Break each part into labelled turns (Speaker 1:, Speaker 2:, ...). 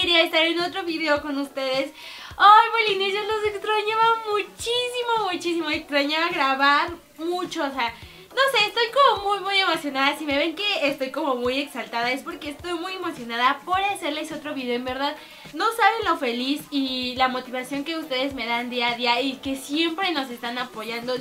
Speaker 1: alegría estar en otro video con ustedes. Ay, Polinesios, los extrañaba muchísimo, extrañaba grabar mucho, o sea, no sé, estoy como muy emocionada. Si me ven que estoy como muy exaltada es porque estoy muy emocionada por hacerles otro video. En verdad, no saben lo feliz y la motivación que ustedes me dan día a día y que siempre nos están apoyando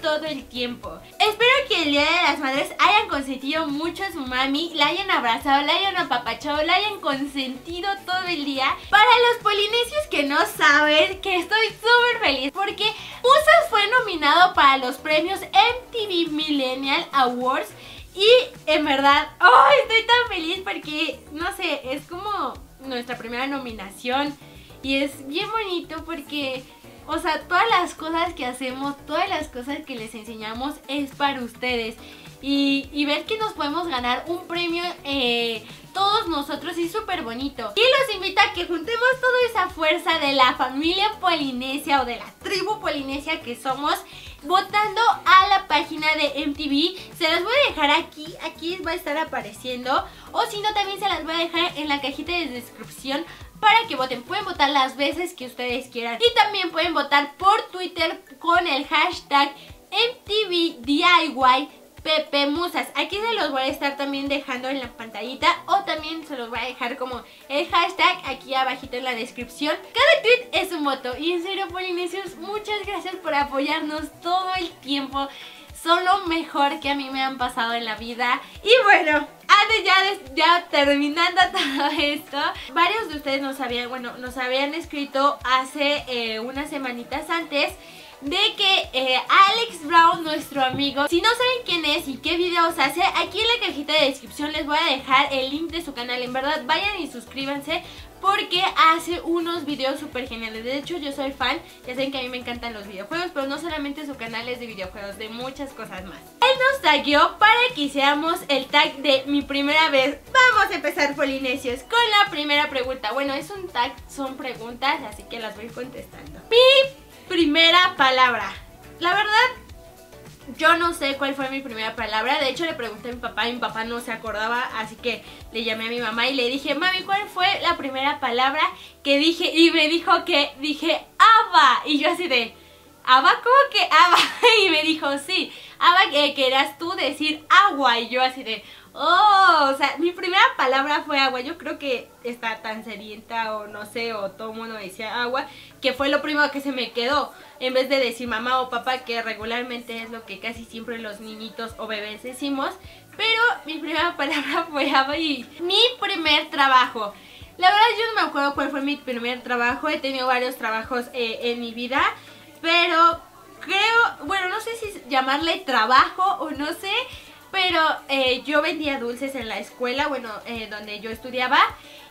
Speaker 1: todo el tiempo. Espero que el Día de las Madres hayan consentido mucho a su mami, la hayan abrazado, la hayan apapachado, la hayan consentido todo el día. Para los polinesios que no saben, que estoy súper feliz porque Musas fue nominado para los premios MTV Millennial Awards. Y en verdad, ¡oh!, estoy tan feliz porque, no sé, es como nuestra primera nominación. Y es bien bonito porque, o sea, todas las cosas que hacemos, todas las cosas que les enseñamos es para ustedes. Y ver que nos podemos ganar un premio todos nosotros es súper bonito. Y los invito a que juntemos toda esa fuerza de la familia polinesia o de la tribu polinesia que somos, votando a la página de MTV. Se las voy a dejar aquí va a estar apareciendo. O si no, también se las voy a dejar en la cajita de descripción para que voten. Pueden votar las veces que ustedes quieran. Y también pueden votar por Twitter con el hashtag MTVDIY Pepe Musas. Aquí se los voy a estar también dejando en la pantallita, o también se los voy a dejar como el hashtag aquí abajito en la descripción. Cada tweet es un voto. Y en serio, polinesios, muchas gracias por apoyarnos todo el tiempo. Son lo mejor que a mí me han pasado en la vida. Y bueno, antes ya terminando todo esto, varios de ustedes nos habían escrito hace unas semanitas antes de que Alex Brown, nuestro amigo, si no saben quién es y qué videos hace, aquí en la cajita de descripción les voy a dejar el link de su canal. En verdad, vayan y suscríbanse porque hace unos videos súper geniales. De hecho, yo soy fan, ya saben que a mí me encantan los videojuegos, pero no solamente su canal es de videojuegos, de muchas cosas más. Él nos tagueó para que hiciéramos el tag de mi primera vez. Vamos a empezar, polinesios, con la primera pregunta. Bueno, es un tag, son preguntas, así que las voy contestando. Mi primera palabra. La verdad, yo no sé cuál fue mi primera palabra. De hecho, le pregunté a mi papá y mi papá no se acordaba, así que le llamé a mi mamá y le dije: mami, ¿cuál fue la primera palabra que dije? Y me dijo que dije Ava. Y yo así de, ¿Ava? ¿Cómo que Ava? Y me dijo, sí, Ava, que eras tú decir agua. Y yo así de, oh, o sea, mi primera palabra fue agua. Yo creo que está tan sedienta o no sé, o todo el mundo decía agua, que fue lo primero que se me quedó, en vez de decir mamá o papá, que regularmente es lo que casi siempre los niñitos o bebés decimos. Pero mi primera palabra fue agua. Y mi primer trabajo, la verdad yo no me acuerdo cuál fue mi primer trabajo. He tenido varios trabajos en mi vida, pero creo, bueno, no sé si llamarle trabajo o no sé, pero yo vendía dulces en la escuela, bueno, donde yo estudiaba.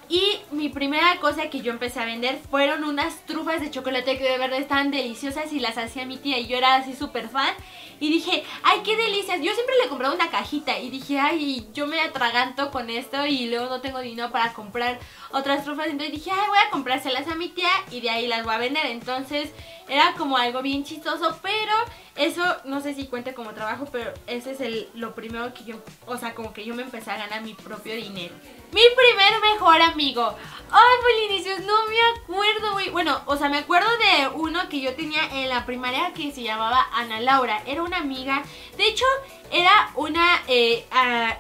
Speaker 1: Y mi primera cosa que yo empecé a vender fueron unas trufas de chocolate que de verdad estaban deliciosas y las hacía mi tía y yo era así súper fan. Y dije, ay, qué delicias. Yo siempre le compraba una cajita y dije, ay, yo me atraganto con esto y luego no tengo dinero para comprar otras trufas. Entonces dije, ay, voy a comprárselas a mi tía y de ahí las voy a vender. Entonces era como algo bien chistoso, pero eso no sé si cuenta como trabajo, pero ese es lo primero que yo, o sea, como que yo me empecé a ganar mi propio dinero. Mi primer mejor amigo. Ay, polinesios, no me acuerdo, güey. Bueno, o sea, me acuerdo de uno que yo tenía en la primaria que se llamaba Ana Laura. Era una amiga. De hecho, era una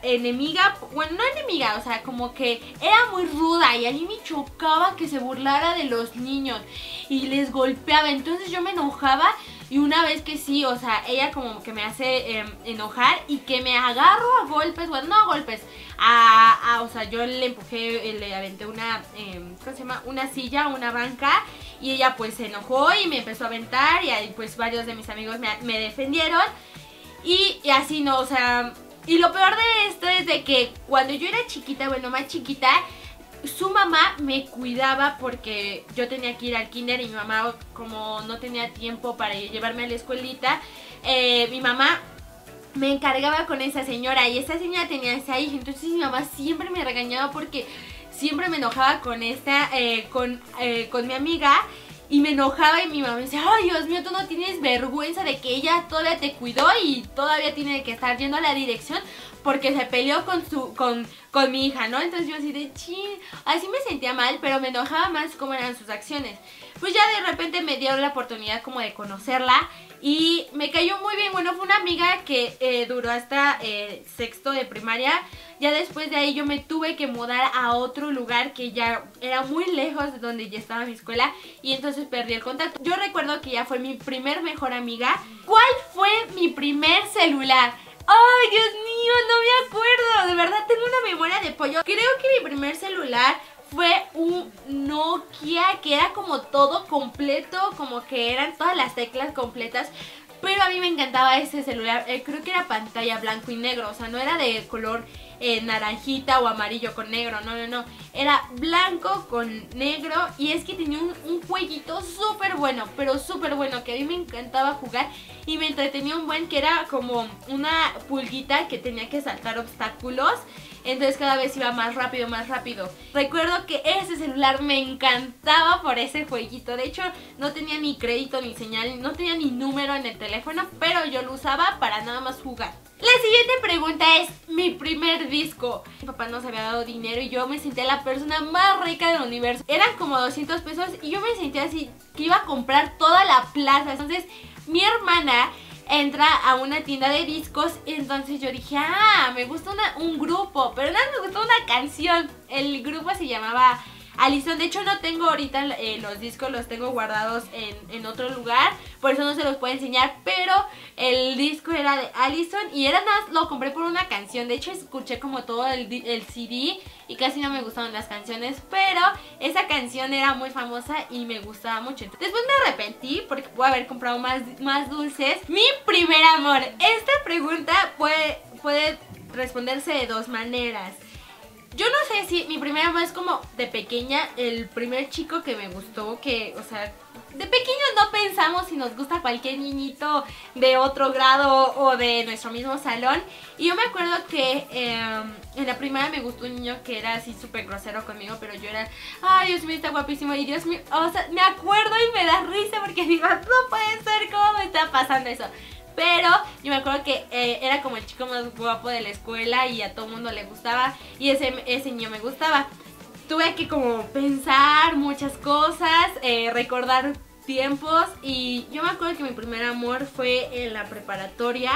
Speaker 1: enemiga. Bueno, no enemiga, o sea, como que era muy ruda y a mí me chocaba que se burlara de los niños y les golpeaba. Entonces yo me enojaba. Y una vez que sí, o sea, ella como que me hace enojar y que me agarro a golpes, bueno, no a golpes, o sea, yo le empujé, le aventé una, ¿cómo se llama? Una silla, una banca, y ella pues se enojó y me empezó a aventar y ahí pues varios de mis amigos me defendieron y así, no, o sea, y lo peor de esto es de que cuando yo era chiquita, bueno, más chiquita, su mamá me cuidaba porque yo tenía que ir al kinder y mi mamá, como no tenía tiempo para llevarme a la escuelita, mi mamá me encargaba con esa señora y esa señora tenía esa hija. Entonces mi mamá siempre me regañaba porque siempre me enojaba con con mi amiga. Y me enojaba y mi mamá me decía, ay, Dios mío, tú no tienes vergüenza de que ella todavía te cuidó y todavía tiene que estar yendo a la dirección porque se peleó con mi hija, ¿no? Entonces yo así de chin, así me sentía mal, pero me enojaba más cómo eran sus acciones. Pues ya de repente me dieron la oportunidad como de conocerla y me cayó muy bien. Bueno, fue una amiga que duró hasta sexto de primaria. Ya después de ahí yo me tuve que mudar a otro lugar que ya era muy lejos de donde ya estaba mi escuela y entonces perdí el contacto. Yo recuerdo que ella fue mi primer mejor amiga. ¿Cuál fue mi primer celular? ¡Ay, Dios mío! No me acuerdo. De verdad tengo una memoria de pollo. Creo que mi primer celular fue un Nokia que era como todo completo, como que eran todas las teclas completas. Pero a mí me encantaba ese celular, creo que era pantalla blanco y negro, o sea, no era de color naranjita o amarillo con negro, no, era blanco con negro y es que tenía un jueguito súper bueno, pero súper bueno, que a mí me encantaba jugar y me entretenía un buen, que era como una pulguita que tenía que saltar obstáculos. Entonces cada vez iba más rápido, más rápido. Recuerdo que ese celular me encantaba por ese jueguito. De hecho, no tenía ni crédito ni señal, no tenía ni número en el teléfono, pero yo lo usaba para nada más jugar. La siguiente pregunta es mi primer disco. Mi papá nos había dado dinero y yo me sentía la persona más rica del universo. Eran como 200 pesos y yo me sentía así que iba a comprar toda la plaza. Entonces mi hermana entra a una tienda de discos y entonces yo dije, me gusta un grupo, pero no me gustó una canción. El grupo se llamaba Allison. De hecho no tengo ahorita los discos, los tengo guardados en otro lugar, por eso no se los puedo enseñar, pero el disco era de Allison y era nada, lo compré por una canción. De hecho escuché como todo el CD y casi no me gustaban las canciones, pero esa canción era muy famosa y me gustaba mucho. Después me arrepentí porque pude haber comprado más dulces. Mi primer amor. Esta pregunta puede responderse de dos maneras. Yo no sé si mi primer amor es como de pequeña, el primer chico que me gustó, que, o sea, de pequeños no pensamos si nos gusta cualquier niñito de otro grado o de nuestro mismo salón. Y yo me acuerdo que en la primaria me gustó un niño que era así súper grosero conmigo, pero yo era, ay, Dios mío, está guapísimo. Y Dios mío, o sea, me acuerdo y me da risa porque digo, no puede ser, ¿cómo me está pasando eso? Pero yo me acuerdo que era como el chico más guapo de la escuela y a todo el mundo le gustaba y ese niño me gustaba. Tuve que como pensar muchas cosas, recordar tiempos y yo me acuerdo que mi primer amor fue en la preparatoria.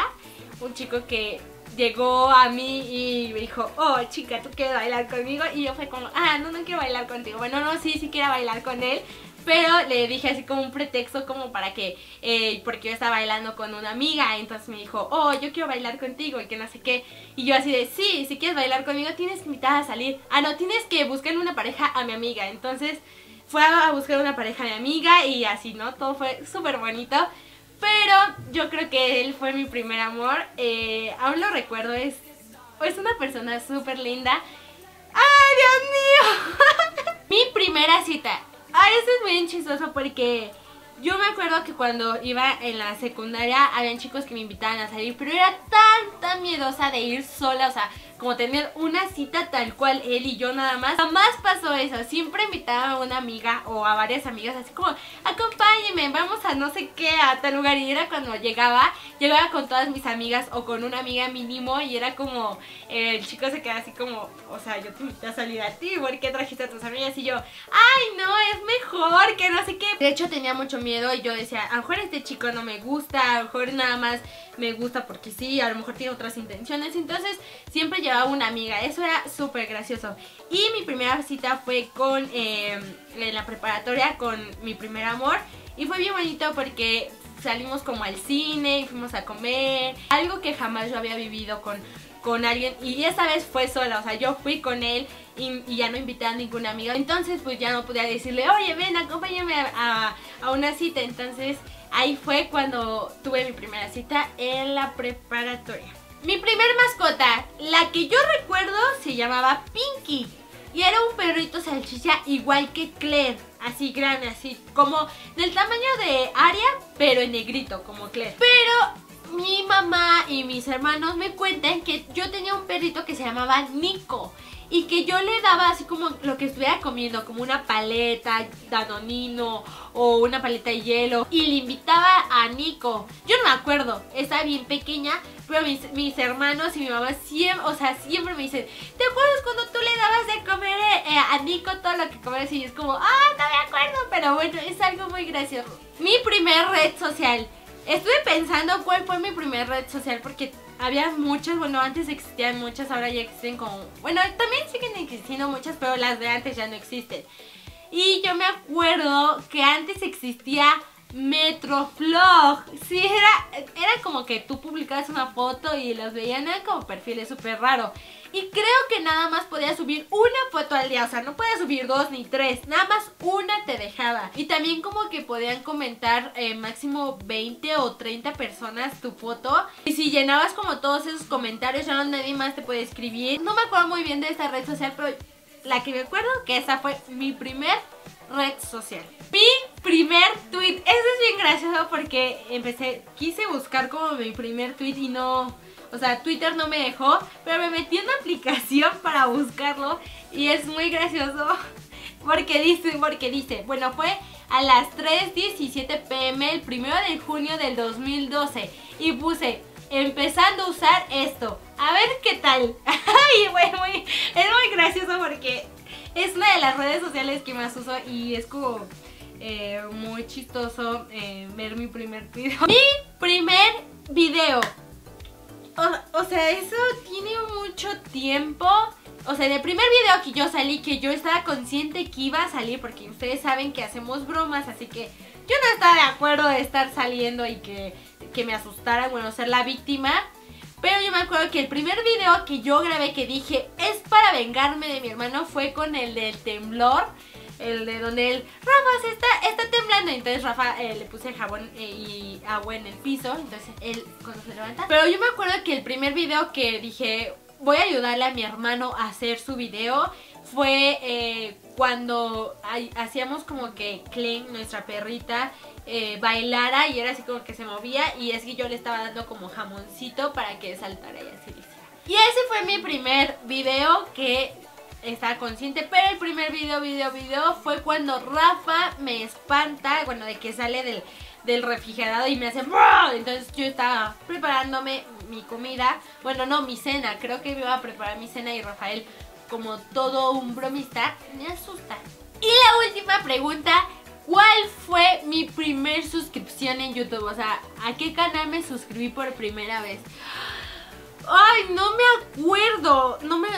Speaker 1: Un chico que llegó a mí y me dijo, oh chica, ¿tú quieres bailar conmigo? Y yo fue como, no quiero bailar contigo. Bueno, no, sí quiero bailar con él. Pero le dije así como un pretexto como para que, porque yo estaba bailando con una amiga. Entonces me dijo, oh, yo quiero bailar contigo y que no sé qué. Y yo así de, sí, si quieres bailar conmigo tienes que invitar a salir. No, tienes que buscarle una pareja a mi amiga. Entonces fue a buscar una pareja a mi amiga y así, ¿no? Todo fue súper bonito. Pero yo creo que él fue mi primer amor. Aún lo recuerdo, es una persona súper linda. ¡Ay, Dios mío! Mi primera cita. Esto es bien chistoso porque yo me acuerdo que cuando iba en la secundaria habían chicos que me invitaban a salir, pero era tan miedosa de ir sola, o sea, como tener una cita tal cual él y yo nada más. Jamás pasó eso, siempre invitaba a una amiga o a varias amigas así como, acompáñenme, vamos a no sé qué, a tal lugar. Y era cuando llegaba con todas mis amigas o con una amiga mínimo y era como, el chico se queda así como, o sea, yo te invité a salir a ti, ¿por qué trajiste a tus amigas? Y yo, ay no, es mejor que no sé qué. De hecho tenía mucho miedo y yo decía, a lo mejor este chico no me gusta, a lo mejor nada más me gusta porque sí, a lo mejor tiene otras intenciones. Entonces siempre llevaba una amiga, eso era súper gracioso. Y mi primera cita fue en la preparatoria con mi primer amor. Y fue bien bonito porque salimos como al cine y fuimos a comer. Algo que jamás yo había vivido con alguien. Y esa vez fue sola, o sea, yo fui con él y ya no invité a ninguna amiga. Entonces pues ya no podía decirle, oye ven, acompáñame a una cita. Entonces ahí fue cuando tuve mi primera cita en la preparatoria. Mi primer mascota, la que yo recuerdo, se llamaba Pinky. Y era un perrito salchicha igual que Claire, así grande, así como del tamaño de Aria, pero en negrito, como Claire. Pero mi mamá y mis hermanos me cuentan que yo tenía un perrito que se llamaba Nico. y que yo le daba así como lo que estuviera comiendo, como una paleta Danonino o una paleta de hielo, y le invitaba a Nico. Yo no me acuerdo, estaba bien pequeña, pero mis hermanos y mi mamá siempre me dicen, ¿te acuerdas cuando tú le dabas de comer a Nico todo lo que comes? Y es como, no me acuerdo, pero bueno, es algo muy gracioso. Mi primer red social. Estuve pensando cuál fue mi primer red social porque había muchas, bueno, antes existían muchas, ahora ya existen como... Bueno, también siguen existiendo muchas, pero las de antes ya no existen. Y yo me acuerdo que antes existía Metroflog. Sí, era como que tú publicabas una foto y los veían, eran como perfiles súper raro. Y creo que nada más podías subir una foto al día, o sea, no podías subir 2 ni 3, nada más una te dejaba. Y también como que podían comentar máximo 20 o 30 personas tu foto. Y si llenabas como todos esos comentarios, ya no nadie más te puede escribir. No me acuerdo muy bien de esta red social, pero la que me acuerdo que esa fue mi primer red social. Mi primer tweet. Eso es bien gracioso porque quise buscar como mi primer tweet y no... O sea, Twitter no me dejó, pero me metí en una aplicación para buscarlo y es muy gracioso porque dice, bueno, fue a las 3:17 p.m. el 1 de junio del 2012 y puse, empezando a usar esto, a ver qué tal. Ay, bueno, es muy gracioso porque es una de las redes sociales que más uso y es como muy chistoso ver mi primer video. Mi primer video. O sea, eso tiene mucho tiempo. O sea, el primer video que yo salí, que yo estaba consciente que iba a salir, porque ustedes saben que hacemos bromas, así que yo no estaba de acuerdo de estar saliendo y que me asustaran, bueno, ser la víctima. Pero yo me acuerdo que el primer video que yo grabé que dije, es para vengarme de mi hermano, fue con el del temblor. El de donde Rafa se está temblando. Entonces Rafa le puse jabón y agua en el piso. Entonces él cuando se levanta. Pero yo me acuerdo que el primer video que dije, voy a ayudarle a mi hermano a hacer su video, fue cuando hacíamos como que Clem, nuestra perrita, bailara y era así como que se movía. Y es que yo le estaba dando como jamoncito para que saltara y así lo hiciera. Y ese fue mi primer video que... estaba consciente, pero el primer video fue cuando Rafa me espanta, bueno, de que sale del refrigerador y me hace ¡brrr! Entonces yo estaba preparándome mi comida, bueno, no, mi cena, creo que me iba a preparar mi cena y Rafael, como todo un bromista, me asusta. Y la última pregunta, ¿cuál fue mi primer suscripción en YouTube? O sea, ¿a qué canal me suscribí por primera vez? Ay, no me acuerdo. No me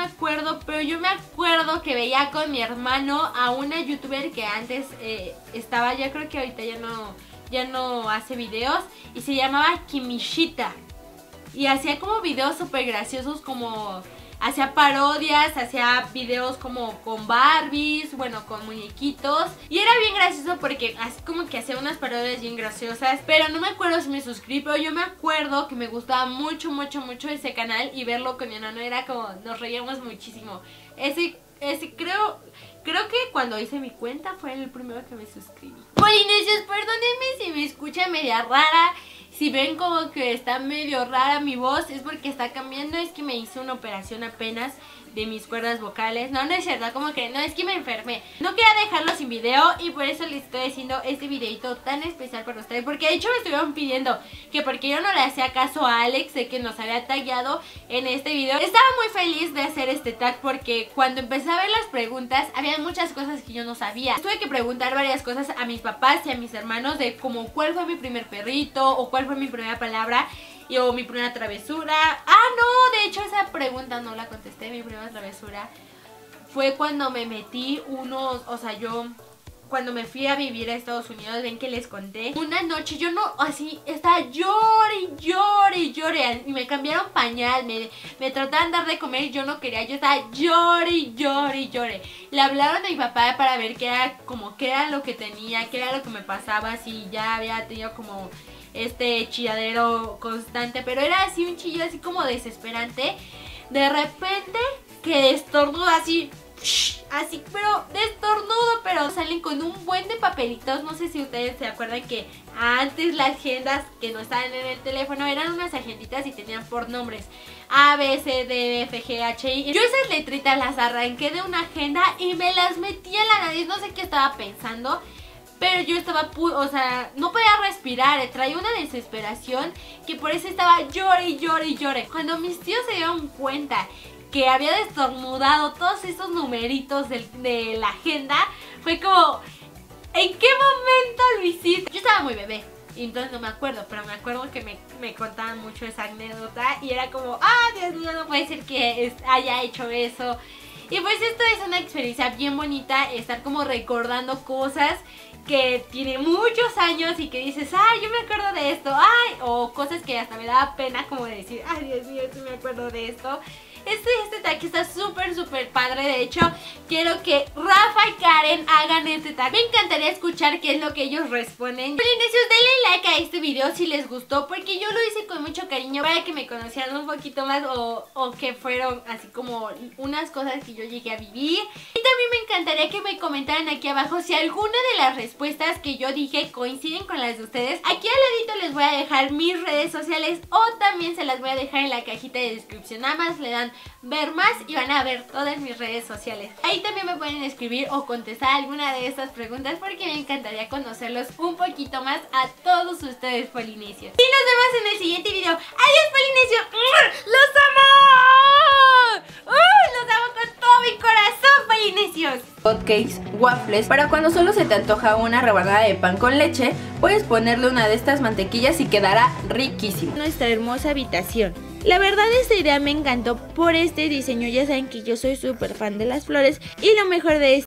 Speaker 1: acuerdo. Pero yo me acuerdo que veía con mi hermano a una youtuber que antes estaba, ya creo que ahorita ya no hace videos. Y se llamaba Kimishita. Y hacía como videos súper graciosos, como... hacía parodias, hacía videos como con Barbies, bueno, con muñequitos. Y era bien gracioso porque así como que hacía unas parodias bien graciosas. Pero no me acuerdo si me suscribí, pero yo me acuerdo que me gustaba mucho ese canal. Y verlo con mi hermano era como, nos reíamos muchísimo. Ese creo que cuando hice mi cuenta fue el primero que me suscribí. Polinesios, perdónenme si me escucha media rara. Si ven como que está medio rara mi voz, es porque está cambiando. Es que me hice una operación apenas de mis cuerdas vocales. No es cierto, como que no, es que me enfermé. No quería dejarlo sin video y por eso les estoy haciendo este videito tan especial para ustedes. Porque de hecho me estuvieron pidiendo que porque yo no le hacía caso a Alex de que nos había tagueado en este video. Estaba muy feliz de hacer este tag porque cuando empecé a ver las preguntas había muchas cosas que yo no sabía. Tuve que preguntar varias cosas a mis papás y a mis hermanos de como cuál fue mi primer perrito o cuál fue mi primera palabra o mi primera travesura. No, de hecho esa pregunta no la contesté. Mi primera travesura fue cuando me metí cuando me fui a vivir a Estados Unidos. Ven que les conté. Una noche yo estaba llore y me cambiaron pañal, me trataban de dar de comer y yo no quería. Yo estaba llore. Le hablaron a mi papá para ver qué era lo que tenía, qué era lo que me pasaba, si ya había tenido como este chilladero constante, pero era así un chillo así como desesperante. De repente que estornuda así, pero destornudo, pero salen con un buen de papelitos. No sé si ustedes se acuerdan que antes las agendas que no estaban en el teléfono eran unas agenditas y tenían por nombres. A, B, C, D, F, G, H, I. Yo esas letritas las arranqué de una agenda y me las metí en la nariz. No sé qué estaba pensando, pero yo estaba, o sea, no podía respirar. Traía una desesperación que por eso estaba llore y llore y llore. Cuando mis tíos se dieron cuenta que había destornudado todos esos numeritos de la agenda, fue como, ¿en qué momento lo hiciste? Yo estaba muy bebé y entonces no me acuerdo, pero me acuerdo que me contaban mucho esa anécdota y era como, Dios mío, no puede ser que haya hecho eso. Y pues esto es una experiencia bien bonita, estar como recordando cosas que tiene muchos años y que dices, yo me acuerdo de esto, o cosas que hasta me daba pena como de decir, Dios mío, sí me acuerdo de esto. Este tag está súper padre. De hecho, quiero que Rafa y Karen hagan este tag. Me encantaría escuchar qué es lo que ellos responden. Polinesios, denle like a este video si les gustó, porque yo lo hice con mucho cariño para que me conocieran un poquito más, o que fueron así como unas cosas que yo llegué a vivir. Y también me encantaría que me comentaran aquí abajo si alguna de las respuestas que yo dije coinciden con las de ustedes. Aquí al ladito les voy a dejar mis redes sociales, o también se las voy a dejar en la cajita de descripción. Nada más le dan ver más y van a ver todas mis redes sociales. Ahí también me pueden escribir o contestar alguna de estas preguntas, porque me encantaría conocerlos un poquito más a todos ustedes, polinesios. Y nos vemos en el siguiente video. ¡Adiós, polinesios! ¡Los amo! ¡Los amo con todo mi corazón, polinesios!
Speaker 2: Hotcakes, waffles. Para cuando solo se te antoja una rebanada de pan con leche, puedes ponerle una de estas mantequillas y quedará riquísimo.
Speaker 3: Nuestra hermosa habitación. La verdad, esta idea me encantó por este diseño. Ya saben que yo soy súper fan de las flores, y lo mejor de